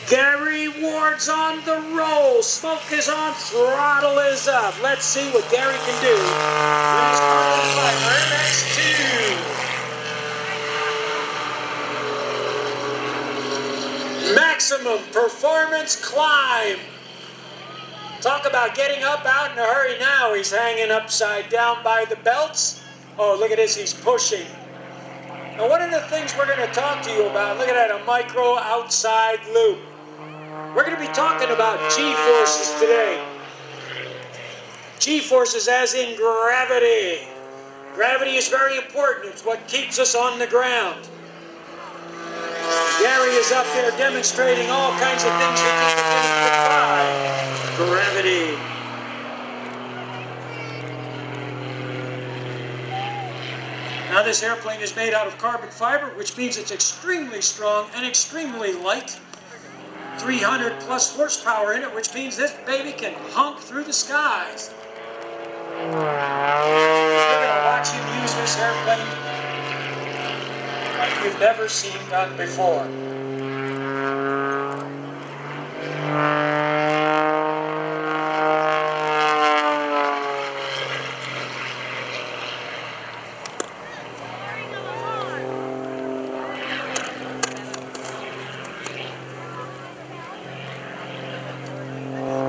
Gary Ward's on the roll. Smoke is on. Throttle is up. Let's see what Gary can do with his carbon fiber MX2. Maximum performance climb. Talk about getting up out in a hurry now. He's hanging upside down by the belts. Oh, look at this. He's pushing. Now, one of the things we're going to talk to you about, look at that, a micro outside loop. We're going to be talking about G-forces today. G-forces as in gravity. Gravity is very important. It's what keeps us on the ground. Gary is up there demonstrating all kinds of things that keep us by gravity. Now this airplane is made out of carbon fiber, which means it's extremely strong and extremely light. 300 plus horsepower in it, which means this baby can honk through the skies. We're going to watch him use this airplane like you've never seen done before.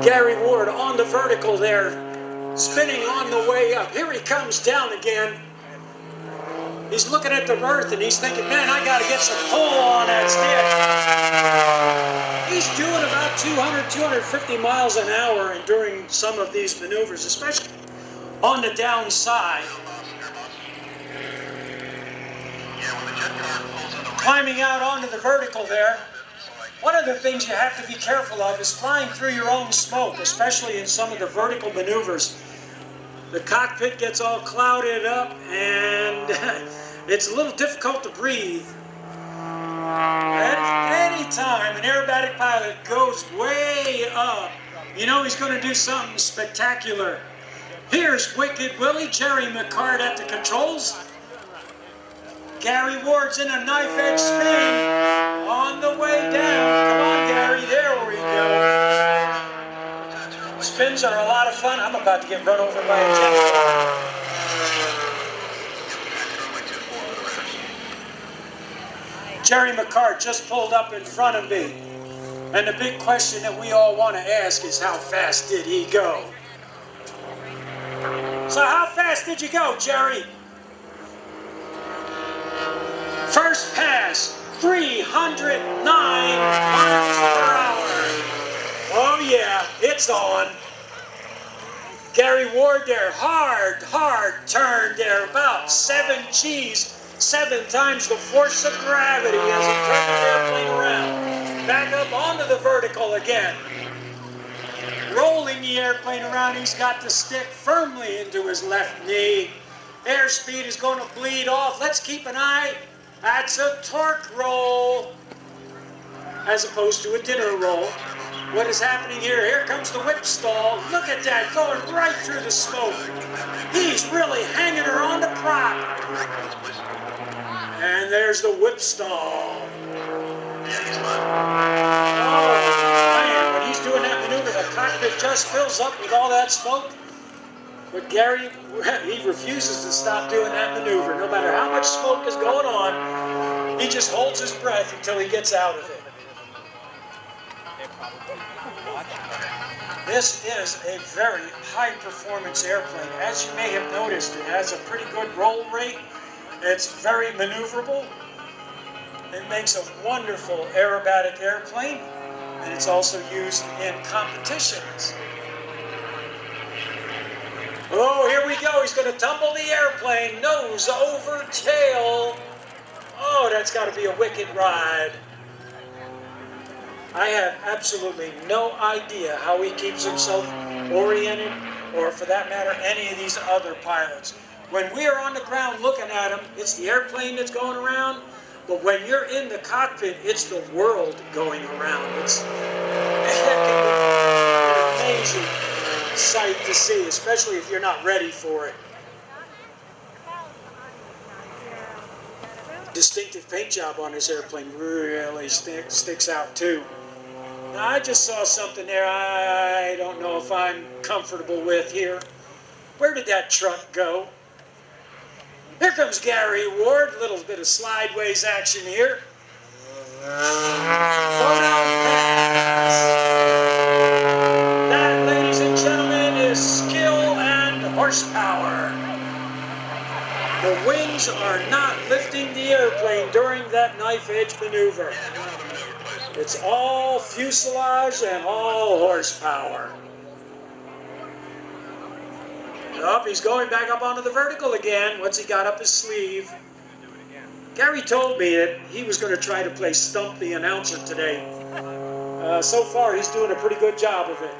Gary Ward on the vertical there, spinning on the way up. Here he comes down again. He's looking at the earth and he's thinking, man, I got to get some pull on that stick. He's doing about 200, 250 miles an hour and during some of these maneuvers, especially on the downside. Climbing out onto the vertical there. One of the things you have to be careful of is flying through your own smoke, especially in some of the vertical maneuvers. The cockpit gets all clouded up and it's a little difficult to breathe. At any time an aerobatic pilot goes way up, you know he's going to do something spectacular. Here's Wicked Willy, Jerry McCart at the controls. Gary Ward's in a knife-edge spin on the way down. Come on, Gary, there we go. Spins are a lot of fun. I'm about to get run over by a jet. Jerry McCart just pulled up in front of me. And the big question that we all want to ask is, how fast did he go? So how fast did you go, Jerry? First pass, 309 miles per hour. Oh yeah, it's on. Gary Ward there, hard turn there, about 7 G's, 7 times the force of gravity as he turned the airplane around. Back up onto the vertical again. Rolling the airplane around, he's got the stick firmly into his left knee. Airspeed is going to bleed off. Let's keep an eye. That's a torque roll, as opposed to a dinner roll. What is happening here? Here comes the whip stall. Look at that, going right through the smoke. He's really hanging her on the prop. And there's the whip stall. Oh, man, when he's doing that maneuver, the cockpit just fills up with all that smoke. But Gary, he refuses to stop doing that maneuver. No matter how much smoke is going on, he just holds his breath until he gets out of it. This is a very high-performance airplane. As you may have noticed, it has a pretty good roll rate. It's very maneuverable. It makes a wonderful aerobatic airplane, and it's also used in competitions. Oh, here we go. He's going to tumble the airplane, nose over tail. Oh, that's got to be a wicked ride. I have absolutely no idea how he keeps himself oriented, or for that matter, any of these other pilots. When we are on the ground looking at him, it's the airplane that's going around, but when you're in the cockpit, it's the world going around. It's an amazing sight to see, especially if you're not ready for it. distinctive paint job on this airplane really sticks out too. Now, I just saw something there I don't know if I'm comfortable with here. Where did that truck go? Here comes Gary Ward, a little bit of slideways action here. That, ladies and gentlemen, is skill and horsepower. The wings are not lifting the airplane during that knife edge maneuver. It's all fuselage and all horsepower. Up, he's going back up onto the vertical again. What's he got up his sleeve? Gary told me that he was going to try to play Stump the Announcer today. So far, he's doing a pretty good job of it.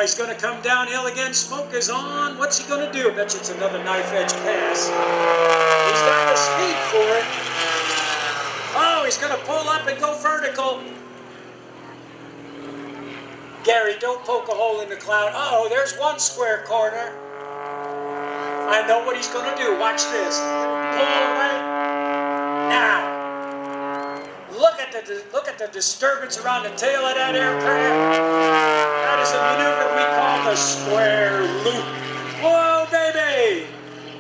He's going to come downhill again. Smoke is on. What's he going to do? I bet you it's another knife edge pass. He's got the speed for it. Oh, he's going to pull up and go vertical. Gary, don't poke a hole in the cloud. Uh-oh, there's one square corner. I know what he's going to do. Watch this. Pull away. Now, look at the disturbance around the tail of that aircraft. That is a maneuver we call the square loop. Whoa, baby!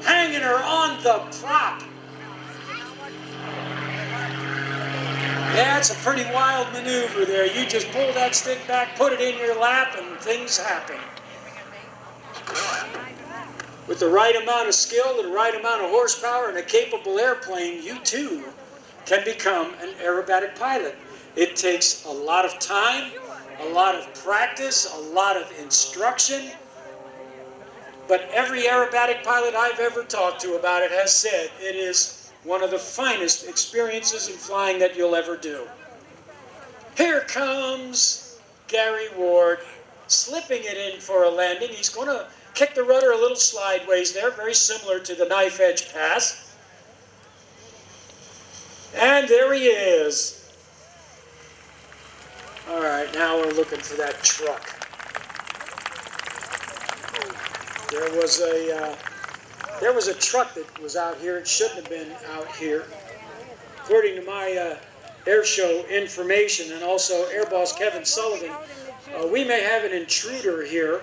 Hanging her on the prop. Yeah, it's a pretty wild maneuver there. You just pull that stick back, put it in your lap, and things happen. With the right amount of skill, the right amount of horsepower, and a capable airplane, you too can become an aerobatic pilot. It takes a lot of time, a lot of practice, a lot of instruction. But every aerobatic pilot I've ever talked to about it has said it is one of the finest experiences in flying that you'll ever do. Here comes Gary Ward, slipping it in for a landing. He's going to kick the rudder a little sideways there, very similar to the knife edge pass. And there he is. All right, now we're looking for that truck. There was a truck that was out here. It shouldn't have been out here. According to my Airshow information and also Air Boss Kevin Sullivan, we may have an intruder here